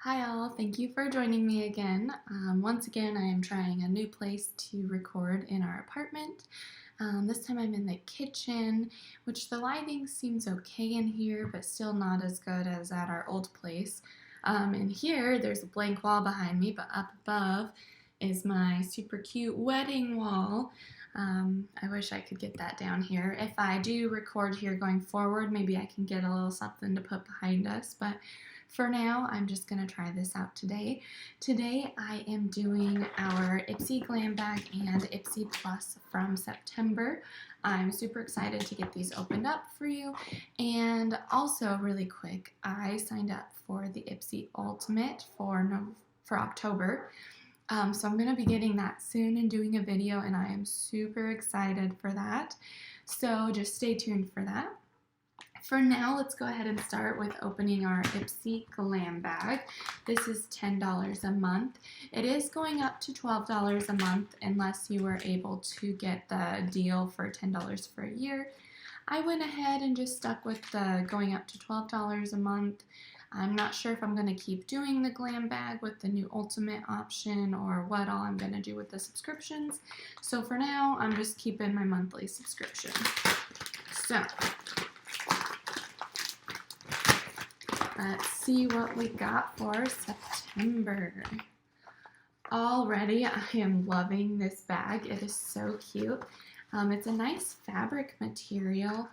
Hi all, thank you for joining me again. Once again, I am trying a new place to record in our apartment. This time I'm in the kitchen, which the lighting seems okay in here, but still not as good as at our old place. In here, there's a blank wall behind me, but up above is my super cute wedding wall. I wish I could get that down here. If I do record here going forward, maybe I can get a little something to put behind us, but for now, I'm just going to try this out today. Today, I am doing our Ipsy Glam Bag and Ipsy Plus from September. I'm super excited to get these opened up for you. And also, really quick, I signed up for the Ipsy Ultimate for October. So I'm going to be getting that soon and doing a video, and I am super excited for that. So just stay tuned for that. For now, let's go ahead and start with opening our Ipsy Glam Bag. This is $10 a month. It is going up to $12 a month unless you were able to get the deal for $10 for a year. I went ahead and just stuck with the going up to $12 a month. I'm not sure if I'm going to keep doing the Glam Bag with the new Ultimate option or what all I'm going to do with the subscriptions. So for now, I'm just keeping my monthly subscription. So let's see what we got for September. Already, I am loving this bag. It is so cute. It's a nice fabric material.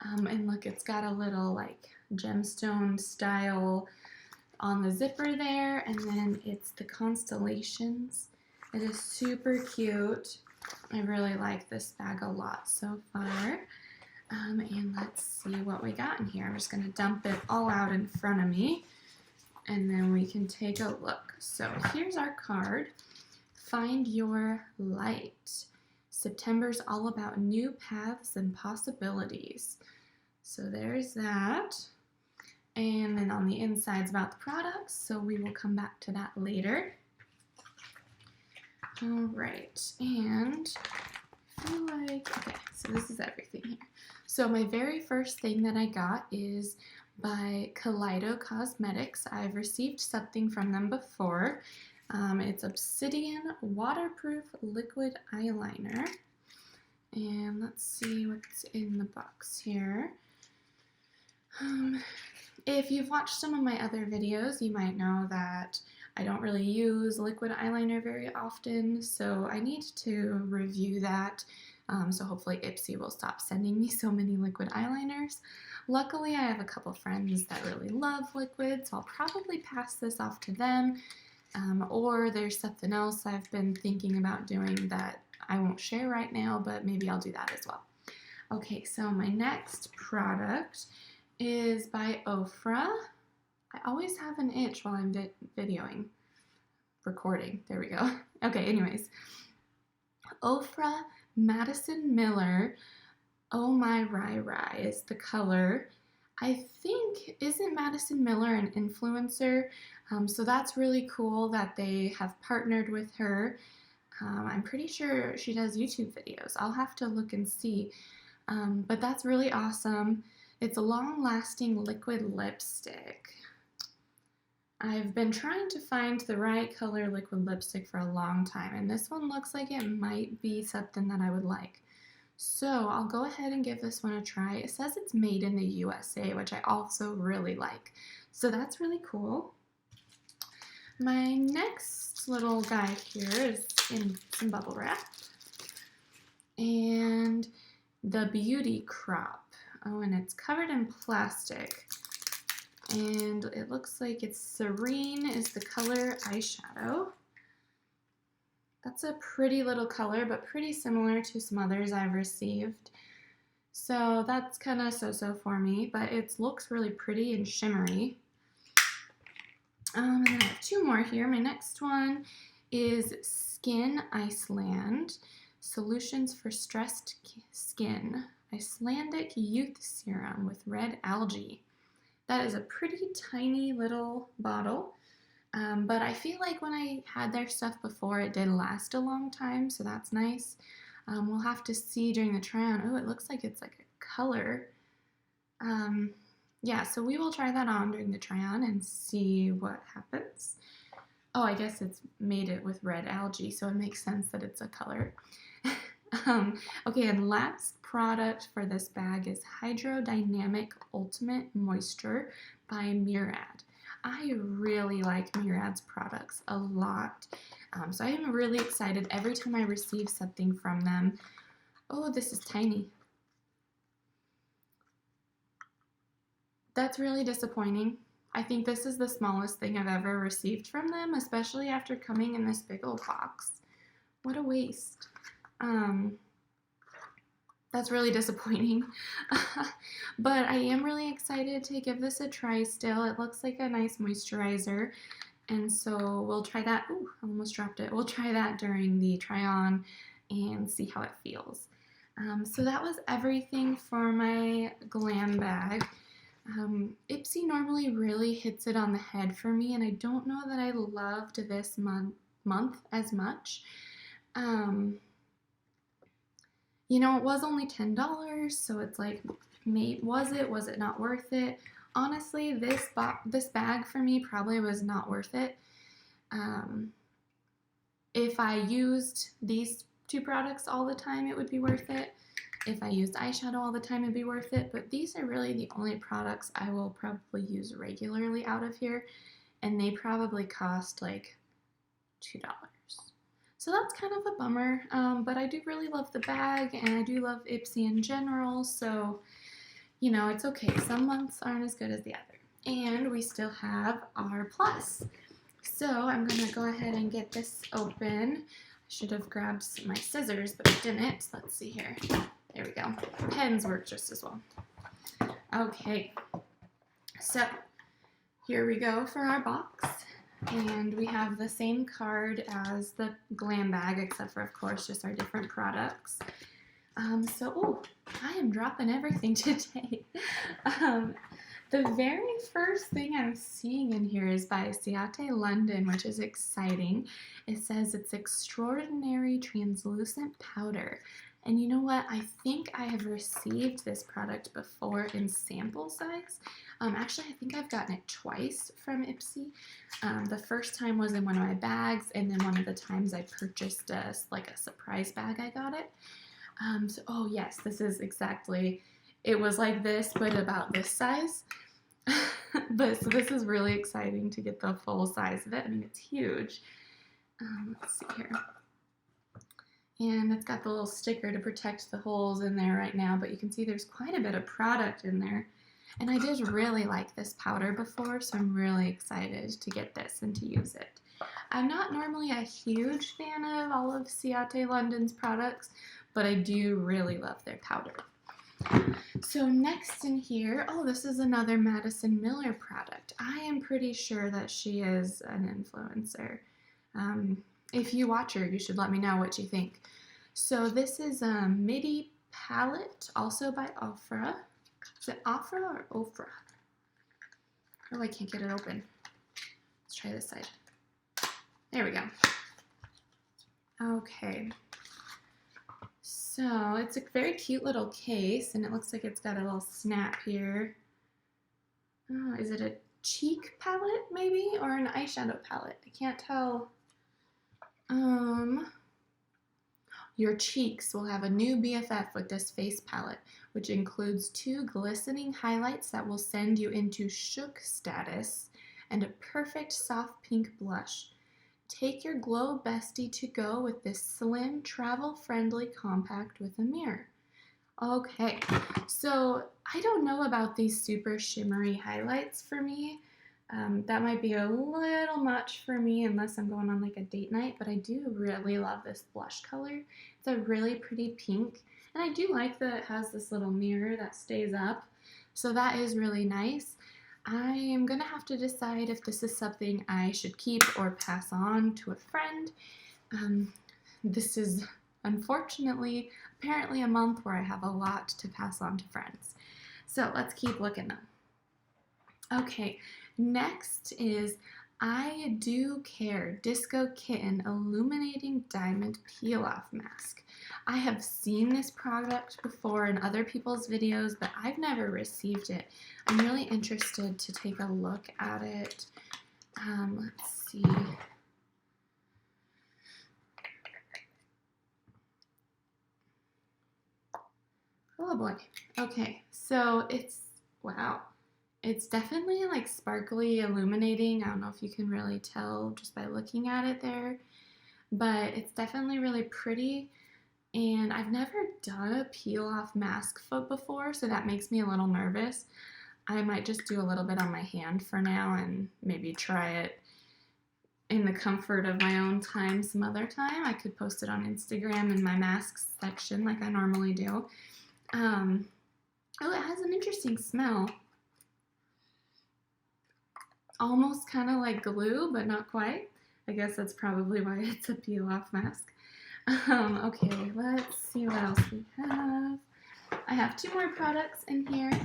And look, it's got a little like gemstone style on the zipper there. And then it's the constellations. It is super cute. I really like this bag a lot so far. And let's see what we got in here. I'm just going to dump it all out in front of me, and then we can take a look. So here's our card. Find your light. September's all about new paths and possibilities. So there's that. And then on the inside's about the products, so we will come back to that later. All right, and I feel like, okay, so this is everything here. So my very first thing that I got is by Kaleido Cosmetics. I've received something from them before. It's Obsidian Waterproof Liquid Eyeliner. And let's see what's in the box here. If you've watched some of my other videos, you might know that I don't really use liquid eyeliner very often, so I need to review that. So hopefully Ipsy will stop sending me so many liquid eyeliners. Luckily, I have a couple friends that really love liquid, so I'll probably pass this off to them. Or there's something else I've been thinking about doing that I won't share right now, but maybe I'll do that as well. Okay, so my next product is by Ofra. I always have an itch while I'm recording. There we go. Okay, anyways. Ofra Madison Miller, Oh My Rai Rai is the color. I think, isn't Madison Miller an influencer? So that's really cool that they have partnered with her. I'm pretty sure she does YouTube videos. I'll have to look and see. But that's really awesome. It's a long-lasting liquid lipstick. I've been trying to find the right color liquid lipstick for a long time, and this one looks like it might be something that I would like. So I'll go ahead and give this one a try. It says it's made in the USA, which I also really like. So that's really cool. My next little guy here is in some bubble wrap. And the Beauty Crop. Oh, and it's covered in plastic. And it looks like it's Serene is the color eyeshadow. That's a pretty little color, but pretty similar to some others I've received. So that's kind of so-so for me, but it looks really pretty and shimmery. And then I have two more here. My next one is Skin Iceland, Solutions for Stressed Skin, Icelandic Youth Serum with red algae. That is a pretty tiny little bottle, but I feel like when I had their stuff before, it did last a long time, so that's nice. We'll have to see during the try-on. Oh, it looks like it's like a color. yeah, so we will try that on during the try on and see what happens. Oh, I guess it's made it with red algae, so it makes sense that it's a color. Okay, and last product for this bag is Hydrodynamic Ultimate Moisture by Murad. I really like Murad's products a lot, so I am really excited every time I receive something from them. Oh, this is tiny. That's really disappointing. I think this is the smallest thing I've ever received from them, especially after coming in this big old box. What a waste. That's really disappointing. But I am really excited to give this a try still. It looks like a nice moisturizer. And so we'll try that. Ooh, I almost dropped it. We'll try that during the try on and see how it feels. So that was everything for my glam bag. Ipsy normally really hits it on the head for me, and I don't know that I loved this month as much. You know, it was only $10, so it's like, was it not worth it? Honestly, this bag for me probably was not worth it. If I used these two products all the time, it would be worth it. If I used eyeshadow all the time, it'd be worth it. But these are really the only products I will probably use regularly out of here, and they probably cost like $2. So that's kind of a bummer, but I do really love the bag, and I do love Ipsy in general, so, you know, it's okay. Some months aren't as good as the other. And we still have our plus. So I'm going to go ahead and get this open. I should have grabbed my scissors, but I didn't. Let's see here. There we go. Pens work just as well. Okay, so here we go for our box. And we have the same card as the glam bag, except for, of course, just our different products. Oh, I am dropping everything today. The very first thing I'm seeing in here is by Ciate London, which is exciting. It says it's Extraordinary Translucent Powder. And you know what? I think I have received this product before in sample size. Actually, I think I've gotten it twice from Ipsy. The first time was in one of my bags, and then one of the times I purchased a surprise bag, I got it. Oh yes, this is exactly, it was like this, but about this size. So this is really exciting to get the full size of it. I mean, it's huge. Let's see here. And it's got the little sticker to protect the holes in there right now, but you can see there's quite a bit of product in there. And I did really like this powder before, so I'm really excited to get this and to use it. I'm not normally a huge fan of all of Ciate London's products, but I do really love their powder. So next in here, oh, this is another Madison Miller product. I am pretty sure that she is an influencer. If you watch her, you should let me know what you think. So this is a midi palette, also by Ofra. Is it Ofra or Ofra? Oh, I can't get it open. Let's try this side. There we go. Okay. So it's a very cute little case, and it looks like it's got a little snap here. Oh, is it a cheek palette maybe, or an eyeshadow palette? I can't tell. Your cheeks will have a new BFF with this face palette, which includes 2 glistening highlights that will send you into shook status and a perfect soft pink blush. Take your glow bestie to go with this slim, travel-friendly compact with a mirror. Okay, so I don't know about these super shimmery highlights for me. That might be a little much for me unless I'm going on like a date night, but I do really love this blush color. It's a really pretty pink, and I do like that it has this little mirror that stays up, so that is really nice. I am going to have to decide if this is something I should keep or pass on to a friend. This is unfortunately apparently a month where I have a lot to pass on to friends. So let's keep looking though. Okay, next is I Do Care Disco Kitten Illuminating Diamond Peel Off Mask. I have seen this product before in other people's videos, but I've never received it. I'm really interested to take a look at it. Let's see. Oh boy. Okay, so wow. It's definitely like sparkly, illuminating. I don't know if you can really tell just by looking at it there, but it's definitely really pretty. And I've never done a peel off mask foot before, so that makes me a little nervous. I might just do a little bit on my hand for now and maybe try it in the comfort of my own time some other time. I could post it on Instagram in my masks section like I normally do. Oh, it has an interesting smell. Almost kind of like glue, but not quite. I guess that's probably why it's a peel-off mask. Okay, let's see what else we have. I have 2 more products in here.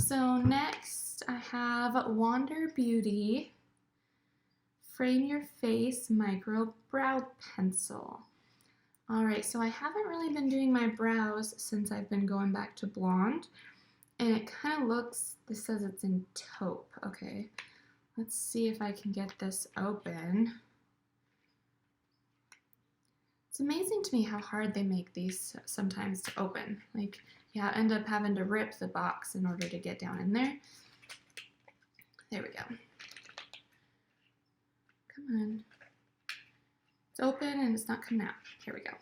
So next, I have Wander Beauty Frame Your Face Micro Brow Pencil. Alright, so I haven't really been doing my brows since I've been going back to blonde. And it kind of looks, this says it's in taupe. Okay, let's see if I can get this open. It's amazing to me how hard they make these sometimes to open. Like, yeah, I end up having to rip the box in order to get down in there. There we go. Come on. It's open and it's not coming out. Here we go.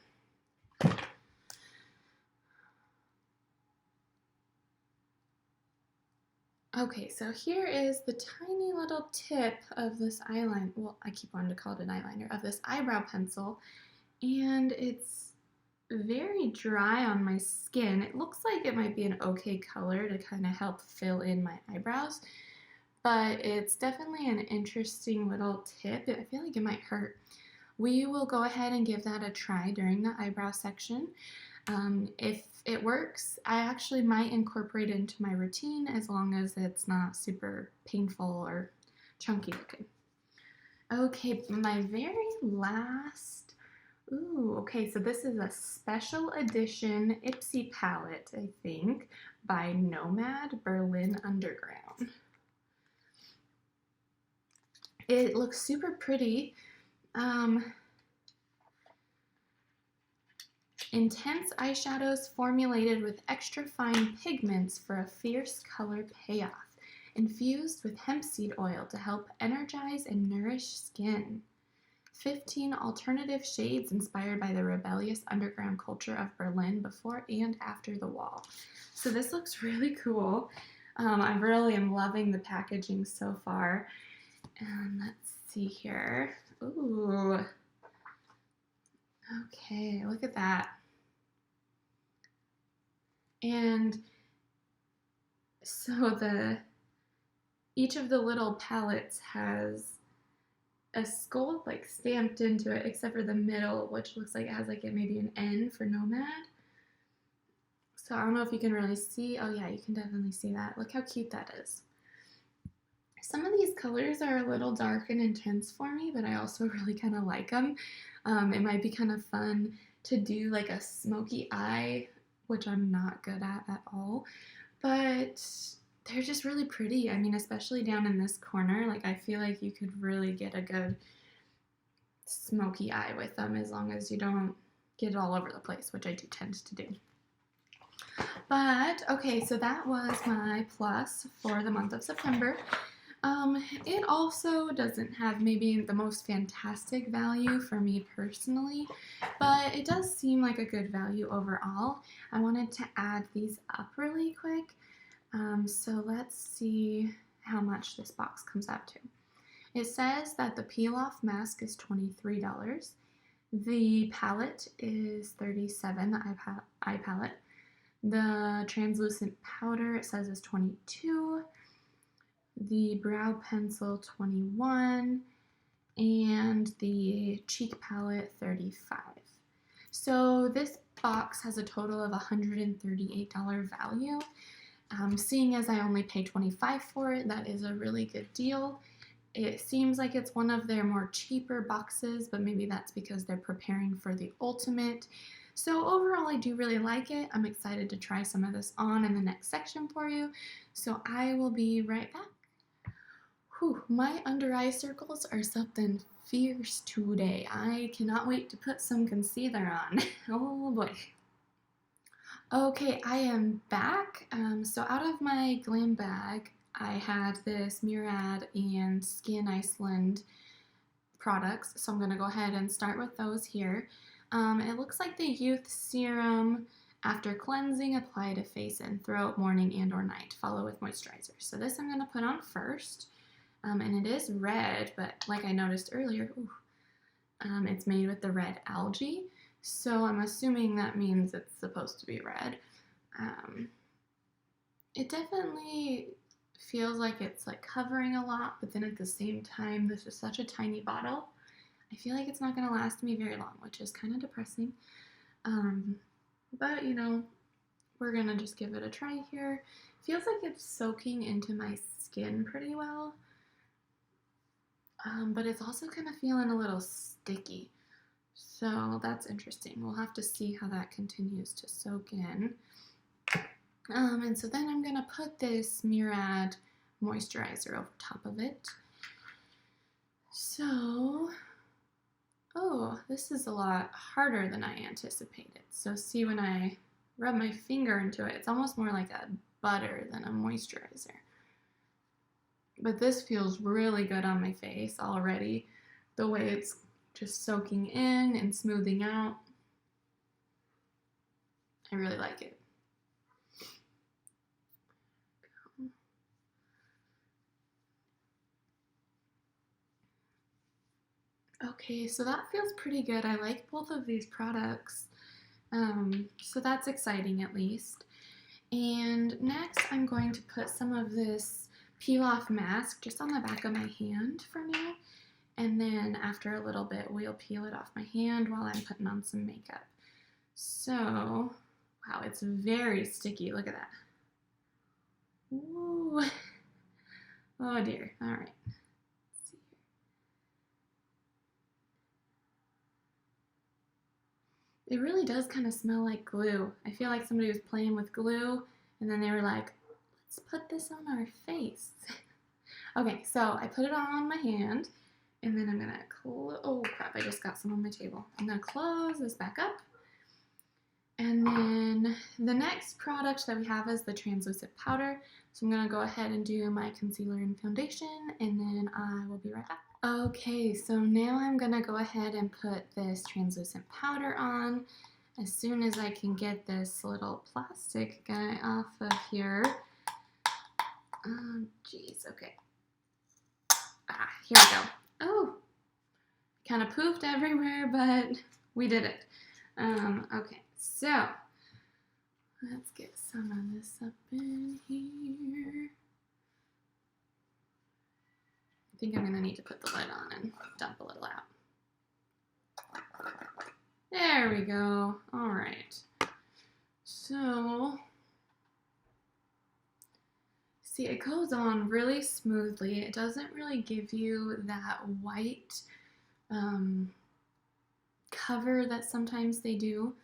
Okay, so here is the tiny little tip of this eyeliner. Well, I keep wanting to call it an eyeliner, of this eyebrow pencil. And it's very dry on my skin. It looks like it might be an okay color to kind of help fill in my eyebrows, but it's definitely an interesting little tip. I feel like it might hurt. We will go ahead and give that a try during the eyebrow section. If it works, I actually might incorporate it into my routine as long as it's not super painful or chunky looking. Okay, my very last, okay, so this is a special edition Ipsy palette, I think, by Nomad Berlin Underground. It looks super pretty. Intense eyeshadows formulated with extra fine pigments for a fierce color payoff. Infused with hemp seed oil to help energize and nourish skin. 15 alternative shades inspired by the rebellious underground culture of Berlin before and after the wall. So this looks really cool. I really am loving the packaging so far. And let's see here. Ooh. Okay, look at that. And so each of the little palettes has a skull like stamped into it, except for the middle, which looks like it has like maybe an N for Nomad. So I don't know if you can really see. Oh yeah, you can definitely see that. Look how cute that is. Some of these colors are a little dark and intense for me, but I also really kind of like them. It might be kind of fun to do like a smoky eye, which I'm not good at all, but they're just really pretty. I mean, especially down in this corner, like I feel like you could really get a good smoky eye with them as long as you don't get it all over the place, which I do tend to do. But, okay, so that was my plus for the month of September. It also doesn't have maybe the most fantastic value for me personally, but it does seem like a good value overall. I wanted to add these up really quick. So let's see how much this box comes out to. It says that the peel-off mask is $23. The palette is $37, the eye palette. The translucent powder, it says, is $22. The brow pencil, $21. And the cheek palette, $35. So this box has a total of $138 value. Seeing as I only pay $25 for it, that is a really good deal. It seems like it's one of their more cheaper boxes, but maybe that's because they're preparing for the ultimate. So overall, I do really like it. I'm excited to try some of this on in the next section for you. So I will be right back. Whew, my under eye circles are something fierce today. I cannot wait to put some concealer on. Oh boy. Okay, I am back. So out of my glam bag, I had this Murad and Skin Iceland products. So I'm going to go ahead and start with those here. It looks like the Youth Serum. After cleansing, apply to face and throat morning and or night. Follow with moisturizer. So this I'm going to put on first. And it is red, but like I noticed earlier, it's made with the red algae. So I'm assuming that means it's supposed to be red. It definitely feels like it's like covering a lot, but then at the same time, this is such a tiny bottle. I feel like it's not going to last me very long, which is kind of depressing. But, you know, we're going to just give it a try here. Feels like it's soaking into my skin pretty well. But it's also kind of feeling a little sticky. So that's interesting. We'll have to see how that continues to soak in. And so then I'm going to put this Murad moisturizer over top of it. So, oh, this is a lot harder than I anticipated. So see, when I rub my finger into it, it's almost more like a butter than a moisturizer. But this feels really good on my face already, the way it's just soaking in and smoothing out. I really like it. Okay, so that feels pretty good. I like both of these products. So that's exciting at least. And next I'm going to put some of this peel off mask just on the back of my hand for now. And then after a little bit, we'll peel it off my hand while I'm putting on some makeup. So, wow, it's very sticky. Look at that. Ooh. Oh dear. All right. Let's see here. It really does kind of smell like glue. I feel like somebody was playing with glue and then they were like, let's put this on our face. Okay, so I put it on my hand. And then I'm going to close, oh crap, I just got some on my table. I'm going to close this back up. And then the next product that we have is the translucent powder. So I'm going to go ahead and do my concealer and foundation, and then I will be right back. Okay, so now I'm going to go ahead and put this translucent powder on as soon as I can get this little plastic guy off of here. Geez, okay. Here we go. Oh, kind of poofed everywhere, but we did it. Okay, so let's get some of this up in here. I think I'm going to need to put the lid on and dump a little out. There we go. All right. So, see, it goes on really smoothly. It doesn't really give you that white cover that sometimes they do.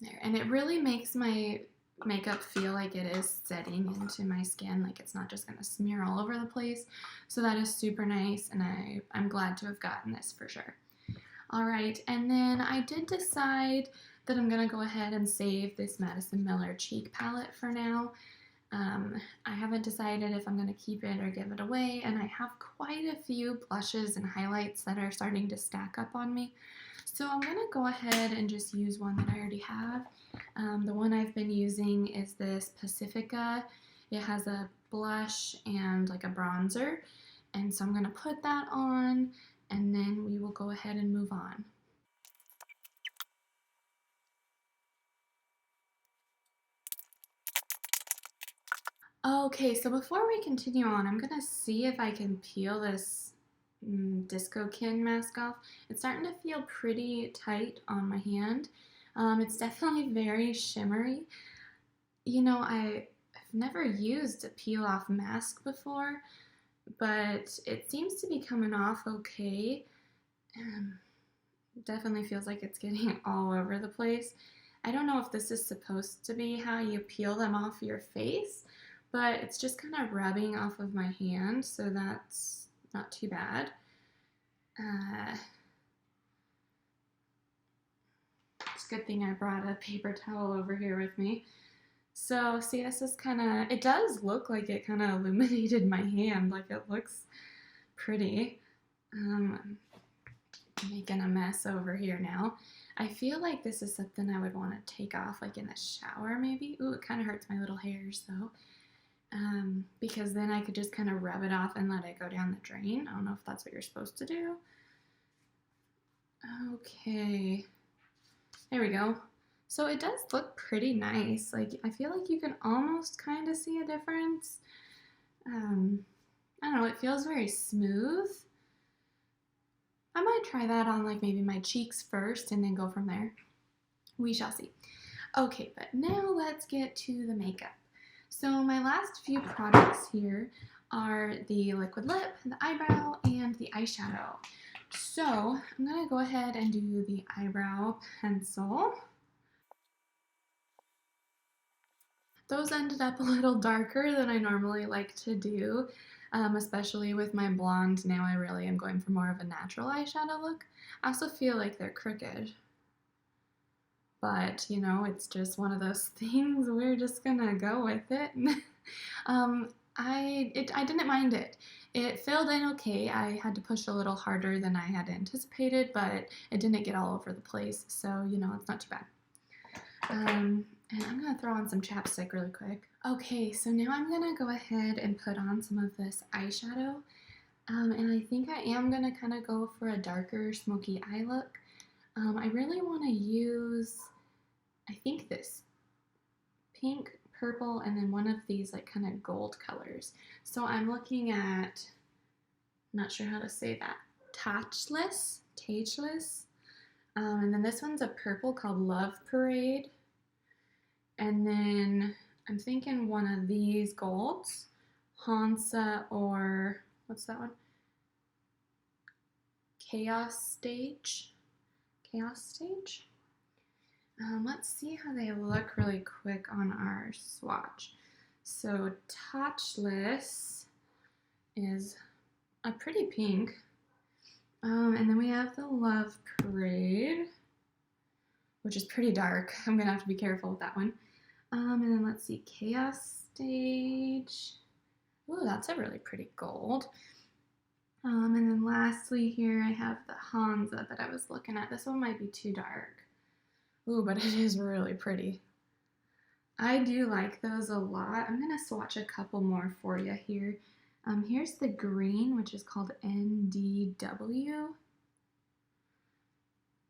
There, and it really makes my makeup feel like it is setting into my skin, like it's not just going to smear all over the place. So that is super nice, and I'm glad to have gotten this for sure. All right, and then I did decide that I'm going to go ahead and save this Madison Miller cheek palette for now. I haven't decided if I'm going to keep it or give it away, and I have quite a few blushes and highlights that are starting to stack up on me. So I'm going to go ahead and just use one that I already have. The one I've been using is this Pacifica. It has a blush and like a bronzer, and so I'm going to put that on, and then we will go ahead and move on. Okay, so before we continue on, I'm going to see if I can peel this Disco Kin mask off. It's starting to feel pretty tight on my hand, It's definitely very shimmery. I've never used a peel off mask before, but it seems to be coming off okay. Um, Definitely feels like it's getting all over the place. I don't know if this is supposed to be how you peel them off your face, but it's just kind of rubbing off of my hand, so that's not too bad. Uh, it's a good thing I brought a paper towel over here with me. So, see, this is kind of, it does look like it kind of illuminated my hand, like it looks pretty. I'm making a mess over here now. I feel like this is something I would want to take off like in the shower maybe. Ooh, it kind of hurts my little hairs though. Because then I could just kind of rub it off and let it go down the drain. I don't know if that's what you're supposed to do. Okay, there we go. So it does look pretty nice. Like, I feel like you can almost kind of see a difference. I don't know, it feels very smooth. I might try that on like maybe my cheeks first and then go from there. We shall see. Okay, but now let's get to the makeup. So my last few products here are the liquid lip, the eyebrow, and the eyeshadow. So I'm gonna go ahead and do the eyebrow pencil. Those ended up a little darker than I normally like to do, especially with my blonde. Now I really am going for more of a natural eyeshadow look. I also feel like they're crooked, but it's just one of those things. We're just gonna go with it. I didn't mind it. It filled in okay. I had to push a little harder than I had anticipated, but it didn't get all over the place, so it's not too bad. And I'm gonna throw on some chapstick really quick. Okay, so now I'm gonna go ahead and put on some of this eyeshadow. And I think I am gonna kind of go for a darker smoky eye look. I really want to use, I think, this pink, purple, and then one of these like kind of gold colors. So I'm looking at, not sure how to say that, Tageless. And then this one's a purple called Love Parade. And then I'm thinking one of these golds, Hansa, or what's that one? Chaos Stage. Let's see how they look really quick on our swatch. So Touchless is a pretty pink. And then we have the Love Parade, which is pretty dark. I'm gonna have to be careful with that one. And then let's see, Chaos Stage. Ooh, that's a really pretty gold. And then lastly here I have the Hansa that I was looking at. This one might be too dark. Ooh, but it is really pretty. I do like those a lot. I'm gonna swatch a couple more for you here. Here's the green, which is called NDW.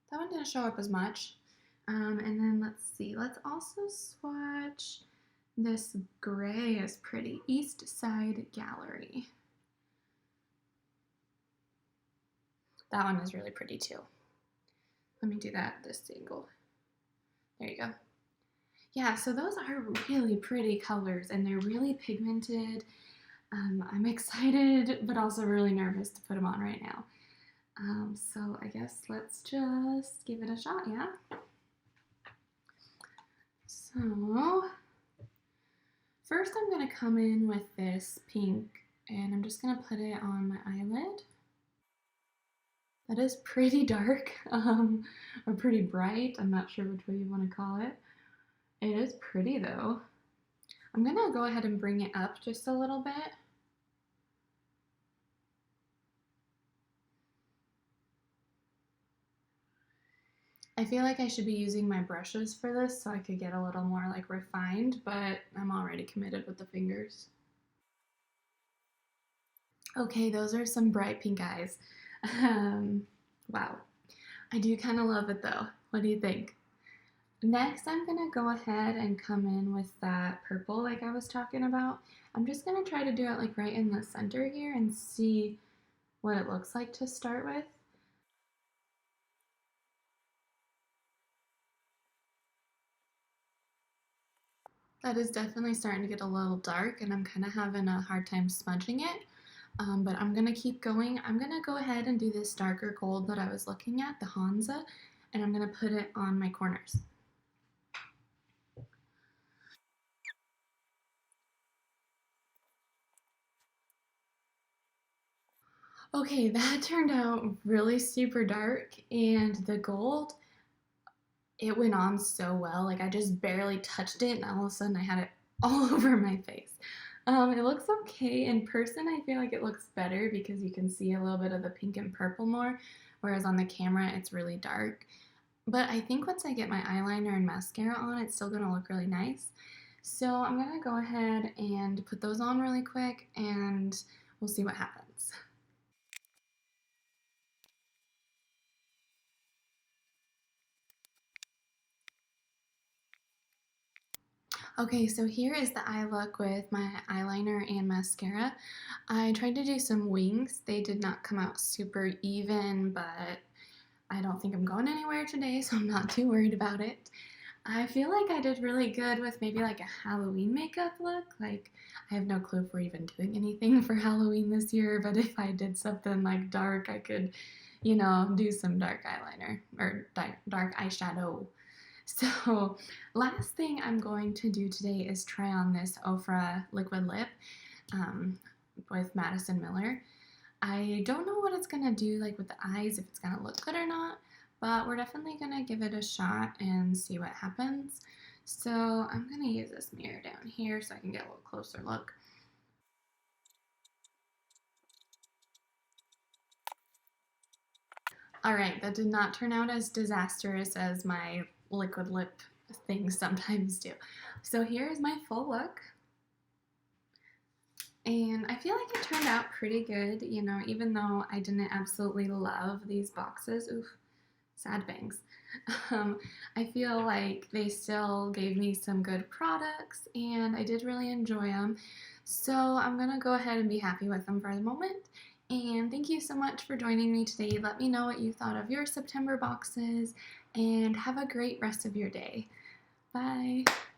That one didn't show up as much. And then let's see, let's also swatch this gray is pretty, East Side Gallery. That one is really pretty too. Let me do that at this angle. There you go. Yeah, so those are really pretty colors and they're really pigmented. I'm excited, but also really nervous to put them on right now. So I guess let's just give it a shot, yeah? So first I'm gonna come in with this pink and I'm just gonna put it on my eyelid. That is pretty dark, or pretty bright. I'm not sure which way you want to call it. It is pretty though. I'm gonna go ahead and bring it up just a little bit. I feel like I should be using my brushes for this so I could get a little more like refined, but I'm already committed with the fingers. Okay, those are some bright pink eyes. Wow. I do kind of love it though. What do you think? Next, I'm gonna go ahead and come in with that purple like I was talking about. I'm just gonna try to do it like right in the center here and see what it looks like to start with. That is definitely starting to get a little dark and I'm kind of having a hard time smudging it. But I'm going to keep going. I'm going to go ahead and do this darker gold that I was looking at, the Hansa, and I'm going to put it on my corners. Okay, that turned out really super dark, and the gold, it went on so well. Like I just barely touched it, and all of a sudden I had it all over my face. It looks okay in person. I feel like it looks better because you can see a little bit of the pink and purple more, whereas on the camera it's really dark. But I think once I get my eyeliner and mascara on, it's still gonna look really nice. So I'm gonna go ahead and put those on really quick, and we'll see what happens. Okay, so here is the eye look with my eyeliner and mascara. I tried to do some wings. They did not come out super even, but I don't think I'm going anywhere today, so I'm not too worried about it. I feel like I did really good with maybe like a Halloween makeup look. Like, I have no clue if we're even doing anything for Halloween this year, but if I did something like dark, I could, do some dark eyeliner or dark eyeshadow. So, last thing I'm going to do today is try on this Ofra liquid lip um, with Madison Miller. I don't know what it's gonna do like with the eyes, if it's gonna look good or not, but we're definitely gonna give it a shot and see what happens. So I'm gonna use this mirror down here so I can get a little closer look. All right, that did not turn out as disastrous as my liquid lip things sometimes do. So here is my full look. And I feel like it turned out pretty good, even though I didn't absolutely love these boxes. Oof, sad bangs. I feel like they still gave me some good products and I did really enjoy them. So I'm going to go ahead and be happy with them for the moment. And thank you so much for joining me today. Let me know what you thought of your September boxes and have a great rest of your day. Bye.